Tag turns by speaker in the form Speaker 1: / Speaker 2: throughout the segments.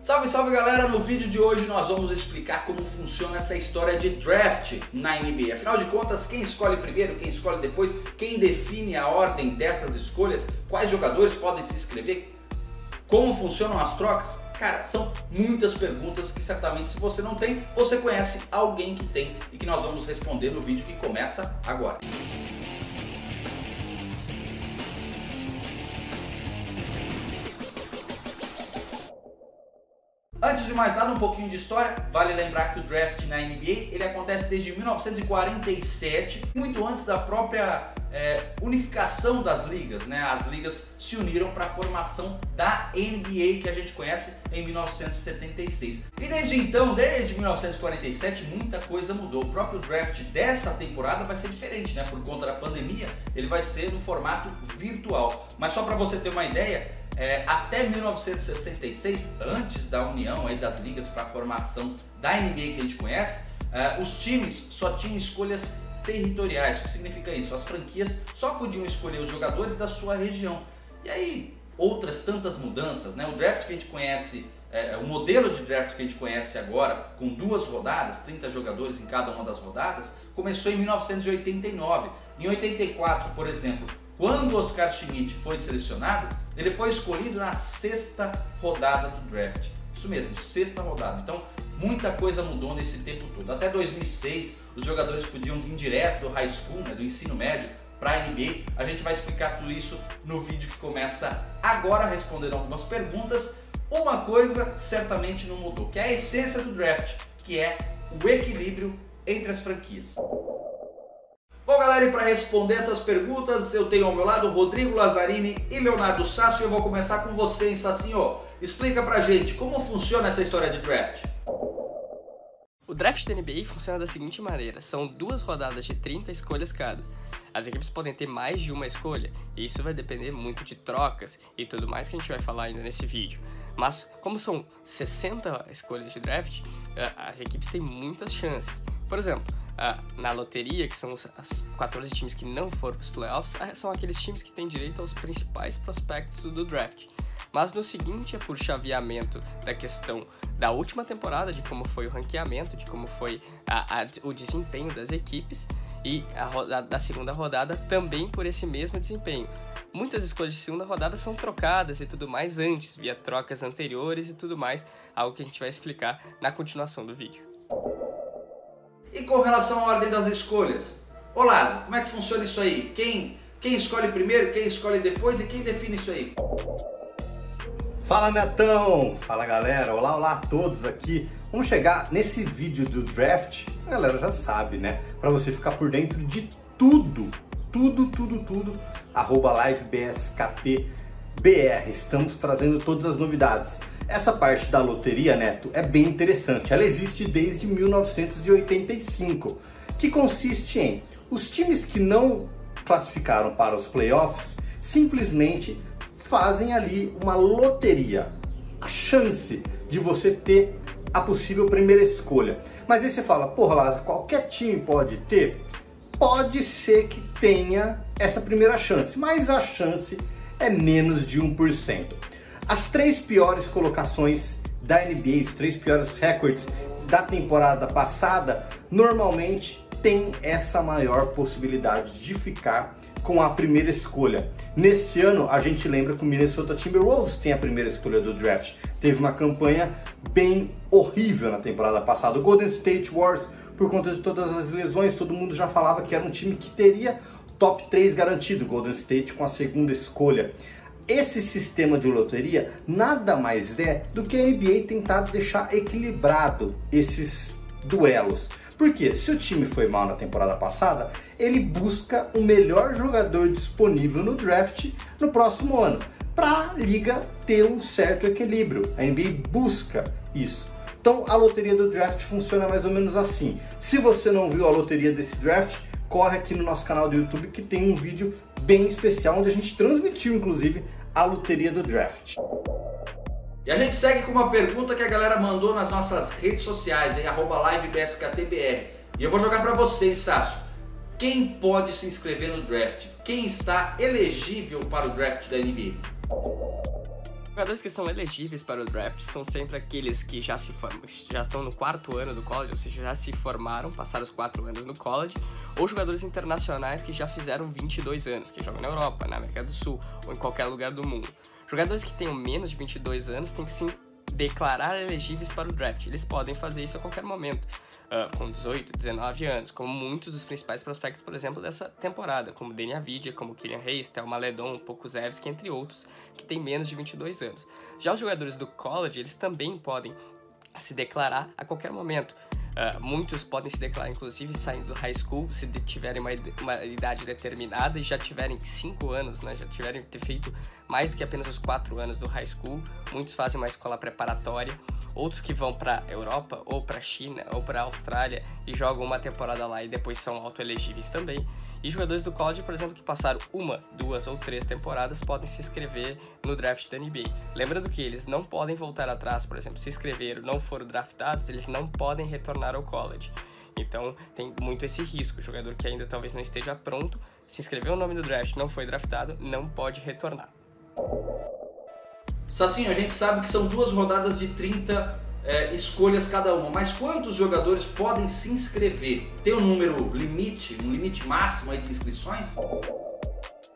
Speaker 1: Salve, salve galera! No vídeo de hoje nós vamos explicar como funciona essa história de draft na NBA. Afinal de contas, quem escolhe primeiro, quem escolhe depois, quem define a ordem dessas escolhas, quais jogadores podem se inscrever, como funcionam as trocas? Cara, são muitas perguntas que certamente se você não tem, você conhece alguém que tem e que nós vamos responder no vídeo que começa agora. Antes de mais nada, um pouquinho de história. Vale lembrar que o draft na NBA ele acontece desde 1947, muito antes da própria unificação das ligas, né? As ligas se uniram para a formação da NBA que a gente conhece em 1976. E desde então, desde 1947, muita coisa mudou. O próprio draft dessa temporada vai ser diferente, né? Por conta da pandemia, ele vai ser no formato virtual. Mas só para você ter uma ideia, até 1966, antes da união aí das ligas para a formação da NBA que a gente conhece, os times só tinham escolhas territoriais. O que significa isso? As franquias só podiam escolher os jogadores da sua região. E aí, outras tantas mudanças, né? O draft que a gente conhece, o modelo de draft que a gente conhece agora, com 2 rodadas, 30 jogadores em cada uma das rodadas, começou em 1989. Em 84, por exemplo, quando Oscar Schmidt foi selecionado, ele foi escolhido na 6ª rodada do draft. Isso mesmo, 6ª rodada. Então, muita coisa mudou nesse tempo todo. Até 2006, os jogadores podiam vir direto do high school, né, do ensino médio, para a NBA. A gente vai explicar tudo isso no vídeo que começa agora, respondendo algumas perguntas. Uma coisa certamente não mudou, que é a essência do draft, que é o equilíbrio entre as franquias. Bom galera, e para responder essas perguntas eu tenho ao meu lado Rodrigo Lazzarini e Leonardo Sasso e eu vou começar com você, hein, Sassinho? Explica pra gente como funciona essa história de draft.
Speaker 2: O draft da NBA funciona da seguinte maneira, são 2 rodadas de 30 escolhas cada. As equipes podem ter mais de uma escolha e isso vai depender muito de trocas e tudo mais que a gente vai falar ainda nesse vídeo. Mas como são 60 escolhas de draft, as equipes têm muitas chances. Por exemplo, na loteria, que são os 14 times que não foram para os playoffs, são aqueles times que têm direito aos principais prospectos do draft. Mas no seguinte é por chaveamento da questão da última temporada, de como foi o ranqueamento, de como foi o desempenho das equipes, e da segunda rodada também por esse mesmo desempenho. Muitas escolhas de segunda rodada são trocadas e tudo mais antes, via trocas anteriores e tudo mais, algo que a gente vai explicar na continuação do vídeo.
Speaker 1: E com relação à ordem das escolhas? Ô Lázaro, como é que funciona isso aí? Quem escolhe primeiro, quem escolhe depois e quem define isso aí?
Speaker 3: Fala Netão! Fala galera! Olá, olá a todos aqui! Vamos chegar nesse vídeo do draft, a galera já sabe, né? Para você ficar por dentro de tudo, @livebskpbr. Estamos trazendo todas as novidades. Essa parte da loteria, Neto, é bem interessante. Ela existe desde 1985, que consiste em os times que não classificaram para os playoffs simplesmente fazem ali uma loteria, a chance de você ter a possível primeira escolha. Mas aí você fala, porra Lázaro, qualquer time pode ter? Pode ser que tenha essa primeira chance, mas a chance é menos de 1%. As 3 piores colocações da NBA, os 3 piores recordes da temporada passada, normalmente tem essa maior possibilidade de ficar com a primeira escolha. Nesse ano, a gente lembra que o Minnesota Timberwolves tem a primeira escolha do draft. Teve uma campanha bem horrível na temporada passada. O Golden State Warriors, por conta de todas as lesões, todo mundo já falava que era um time que teria top 3 garantido. Golden State com a segunda escolha. Esse sistema de loteria nada mais é do que a NBA tentar deixar equilibrado esses duelos. Porque se o time foi mal na temporada passada, ele busca o melhor jogador disponível no draft no próximo ano, para a liga ter um certo equilíbrio. A NBA busca isso. Então a loteria do draft funciona mais ou menos assim. Se você não viu a loteria desse draft, corre aqui no nosso canal do YouTube que tem um vídeo bem especial onde a gente transmitiu inclusive a loteria do draft.
Speaker 1: E a gente segue com uma pergunta que a galera mandou nas nossas redes sociais, em @livebskpbr. E eu vou jogar para vocês, Sasso. Quem pode se inscrever no draft? Quem está elegível para o draft da NBA?
Speaker 2: Jogadores que são elegíveis para o draft são sempre aqueles que já estão no 4º ano do college, ou seja, já se formaram, passaram os 4 anos no college, ou jogadores internacionais que já fizeram 22 anos, que jogam na Europa, na América do Sul ou em qualquer lugar do mundo. Jogadores que tenham menos de 22 anos têm que se declarar elegíveis para o draft. Eles podem fazer isso a qualquer momento, com 18, 19 anos, como muitos dos principais prospectos, por exemplo, dessa temporada, como Deni Avdija, como Killian Hayes, Thelma Ledon, Pokusevski, entre outros, que têm menos de 22 anos. Já os jogadores do college, eles também podem se declarar a qualquer momento. Muitos podem se declarar, inclusive, saindo do high school, se tiverem uma idade determinada e já tiverem 5 anos, né? Já tiverem ter feito mais do que apenas os 4 anos do high school. Muitos fazem uma escola preparatória, outros que vão para Europa, ou para China, ou para Austrália e jogam uma temporada lá e depois são autoelegíveis também. E jogadores do college, por exemplo, que passaram 1, 2 ou 3 temporadas podem se inscrever no draft da NBA. Lembrando que eles não podem voltar atrás, por exemplo, se inscreveram, não foram draftados, eles não podem retornar ao college. Então tem muito esse risco. O jogador que ainda talvez não esteja pronto, se inscreveu no nome do draft, não foi draftado, não pode retornar.
Speaker 1: Sacinho, a gente sabe que são 2 rodadas de 30 escolhas cada uma, mas quantos jogadores podem se inscrever? Tem um número limite, um limite máximo aí de inscrições?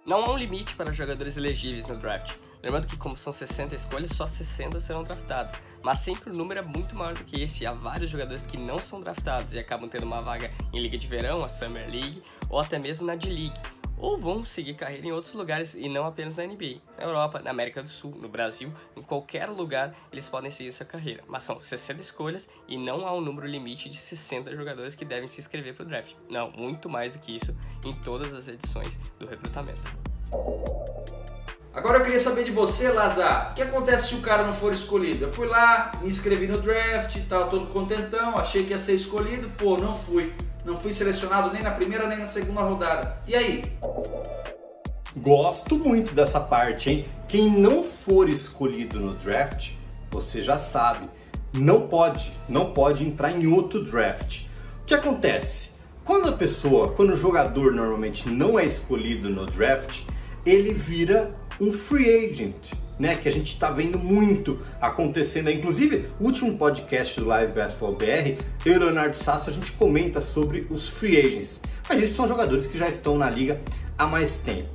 Speaker 2: Não há um limite para jogadores elegíveis no draft. Lembrando que como são 60 escolhas, só 60 serão draftados. Mas sempre o número é muito maior do que esse. Há vários jogadores que não são draftados e acabam tendo uma vaga em Liga de Verão, a Summer League, ou até mesmo na D-League. Ou vão seguir carreira em outros lugares e não apenas na NBA. Na Europa, na América do Sul, no Brasil, em qualquer lugar eles podem seguir essa carreira. Mas são 60 escolhas e não há um número limite de 60 jogadores que devem se inscrever para o draft. Não, muito mais do que isso em todas as edições do recrutamento.
Speaker 1: Agora eu queria saber de você, Lazar, o que acontece se o cara não for escolhido? Eu fui lá, me inscrevi no draft, tava todo contentão, achei que ia ser escolhido, pô, não fui. Não fui selecionado nem na primeira nem na segunda rodada. E aí?
Speaker 3: Gosto muito dessa parte, hein? Quem não for escolhido no draft, você já sabe, não pode entrar em outro draft. O que acontece? Quando o jogador normalmente não é escolhido no draft, ele vira um free agent, né? Que a gente está vendo muito acontecendo. Inclusive, o último podcast do Live Basketball BR, eu e o Leonardo Sasso, a gente comenta sobre os free agents. Mas esses são jogadores que já estão na liga há mais tempo.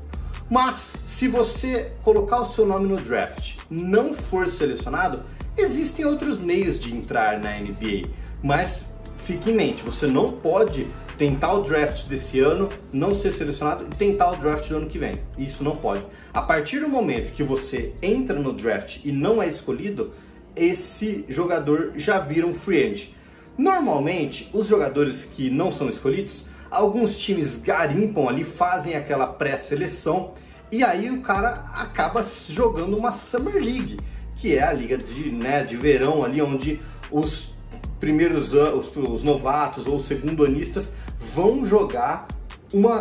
Speaker 3: Mas, se você colocar o seu nome no draft, não for selecionado, existem outros meios de entrar na NBA. Mas, fique em mente, você não pode tentar o draft desse ano, não ser selecionado e tentar o draft do ano que vem. Isso não pode. A partir do momento que você entra no draft e não é escolhido, esse jogador já vira um free agent. Normalmente, os jogadores que não são escolhidos, alguns times garimpam ali, fazem aquela pré-seleção e aí o cara acaba jogando uma Summer League, que é a liga de verão ali, onde os primeiros os novatos ou segundo-anistas vão jogar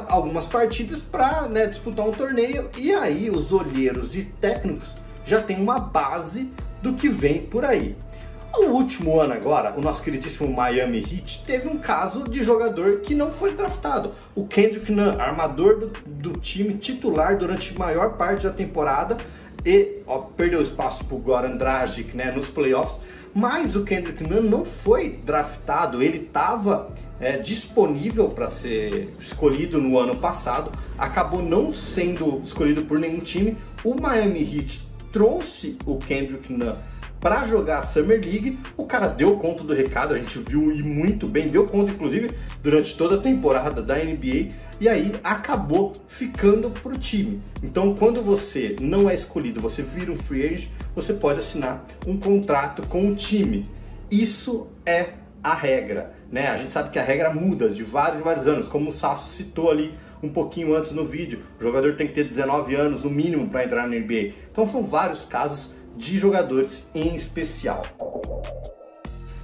Speaker 3: algumas partidas para disputar um torneio, e aí os olheiros e técnicos já tem uma base do que vem por aí. No último ano agora, o nosso queridíssimo Miami Heat teve um caso de jogador que não foi draftado. O Kendrick Nunn, armador do time titular durante a maior parte da temporada, e perdeu espaço para o Goran Dragic nos playoffs. Mas o Kendrick Nunn não foi draftado, ele estava disponível para ser escolhido no ano passado, acabou não sendo escolhido por nenhum time. O Miami Heat trouxe o Kendrick Nunn para jogar a Summer League, o cara deu conta do recado, a gente viu e muito bem, deu conta inclusive durante toda a temporada da NBA, e aí acabou ficando pro time. Então quando você não é escolhido, você vira um free agent, você pode assinar um contrato com o time. Isso é a regra, né? A gente sabe que a regra muda de vários e vários anos, como o Sasso citou ali um pouquinho antes no vídeo, o jogador tem que ter 19 anos no mínimo para entrar na NBA. Então são vários casos de jogadores em especial.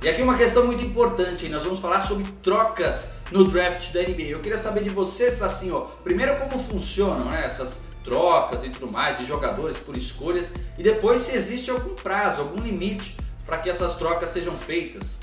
Speaker 1: E aqui uma questão muito importante, nós vamos falar sobre trocas no draft da NBA. Eu queria saber de vocês, assim, primeiro como funcionam essas trocas e tudo mais, de jogadores por escolhas, e depois se existe algum prazo, algum limite para que essas trocas sejam feitas.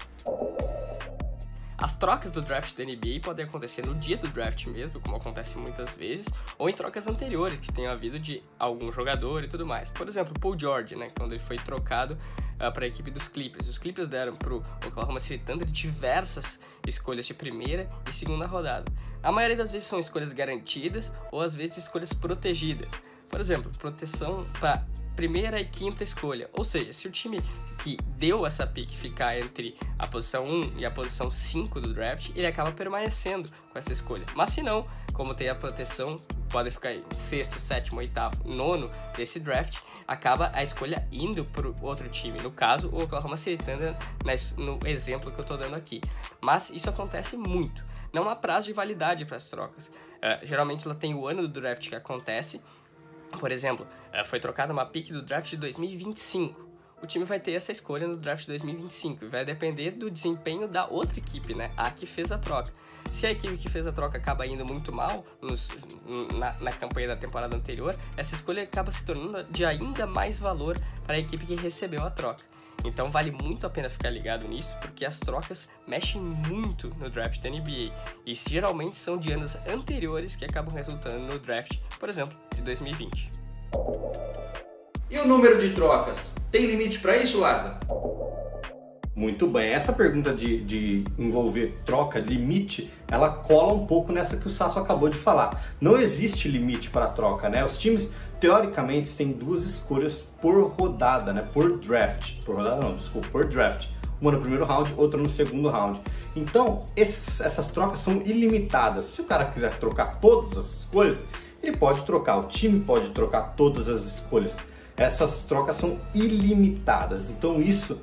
Speaker 2: As trocas do draft da NBA podem acontecer no dia do draft mesmo, como acontece muitas vezes, ou em trocas anteriores, que tenham havido de algum jogador e tudo mais. Por exemplo, Paul George, né, quando ele foi trocado para a equipe dos Clippers. Os Clippers deram para o Oklahoma City Thunder diversas escolhas de primeira e segunda rodada. A maioria das vezes são escolhas garantidas ou às vezes escolhas protegidas. Por exemplo, proteção para primeira e quinta escolha, ou seja, se o time que deu essa pick ficar entre a posição 1 e a posição 5 do draft, ele acaba permanecendo com essa escolha. Mas se não, como tem a proteção, pode ficar em sexto, sétimo, oitavo, nono desse draft, acaba a escolha indo para o outro time, no caso o Oklahoma City Thunder, no exemplo que eu estou dando aqui. Mas isso acontece muito, não há prazo de validade para as trocas. Geralmente ela tem o ano do draft que acontece. Por exemplo, foi trocada uma pick do draft de 2025. O time vai ter essa escolha no draft de 2025 e vai depender do desempenho da outra equipe, né? A que fez a troca. Se a equipe que fez a troca acaba indo muito mal na campanha da temporada anterior, essa escolha acaba se tornando de ainda mais valor para a equipe que recebeu a troca. Então vale muito a pena ficar ligado nisso, porque as trocas mexem muito no draft da NBA e geralmente são de anos anteriores que acabam resultando no draft, por exemplo, de 2020.
Speaker 1: E o número de trocas? Tem limite para isso, Lázaro?
Speaker 3: Muito bem, essa pergunta de envolver troca, limite, ela cola um pouco nessa que o Sasso acabou de falar. Não existe limite para troca, né? Os times, teoricamente, têm 2 escolhas por rodada, né? Por draft. Por rodada não, desculpa, por draft. Uma no primeiro round, outra no segundo round. Então, essas trocas são ilimitadas. Se o cara quiser trocar todas as escolhas, ele pode trocar. O time pode trocar todas as escolhas. Essas trocas são ilimitadas. Então, isso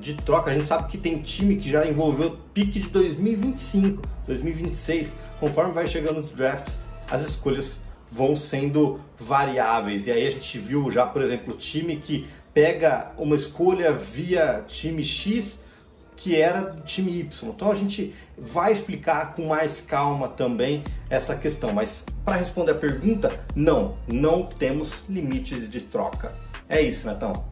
Speaker 3: de troca, a gente sabe que tem time que já envolveu pique de 2025, 2026. Conforme vai chegando os drafts, as escolhas vão sendo variáveis. E aí a gente viu já, por exemplo, time que pega uma escolha via time X que era do time Y. Então a gente vai explicar com mais calma também essa questão. Mas para responder a pergunta, não temos limites de troca. É isso, Netão.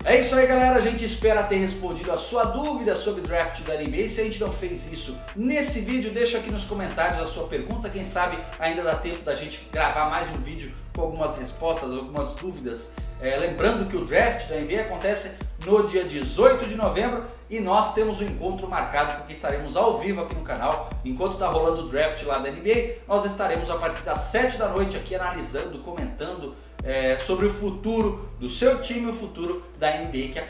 Speaker 1: É isso aí, galera. A gente espera ter respondido a sua dúvida sobre draft da NBA. Se a gente não fez isso nesse vídeo, deixa aqui nos comentários a sua pergunta. Quem sabe ainda dá tempo da gente gravar mais um vídeo com algumas respostas, algumas dúvidas. Lembrando que o draft da NBA acontece no dia 18 de novembro e nós temos um encontro marcado porque estaremos ao vivo aqui no canal. Enquanto está rolando o draft lá da NBA, nós estaremos a partir das 7 da noite aqui analisando, comentando sobre o futuro do seu time, o futuro da NBA que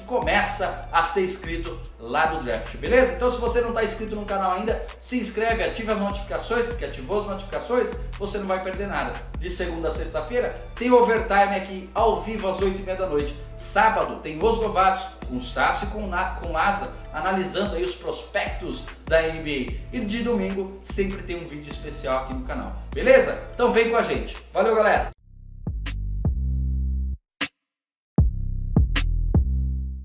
Speaker 1: começa a ser inscrito lá no draft, beleza? Então se você não está inscrito no canal ainda, se inscreve, ativa as notificações, porque ativou as notificações, você não vai perder nada. De segunda a sexta-feira tem overtime aqui ao vivo às 8h30 da noite. Sábado tem os novatos com o Sasso e com Lázaro analisando aí os prospectos da NBA. E de domingo sempre tem um vídeo especial aqui no canal, beleza? Então vem com a gente. Valeu, galera!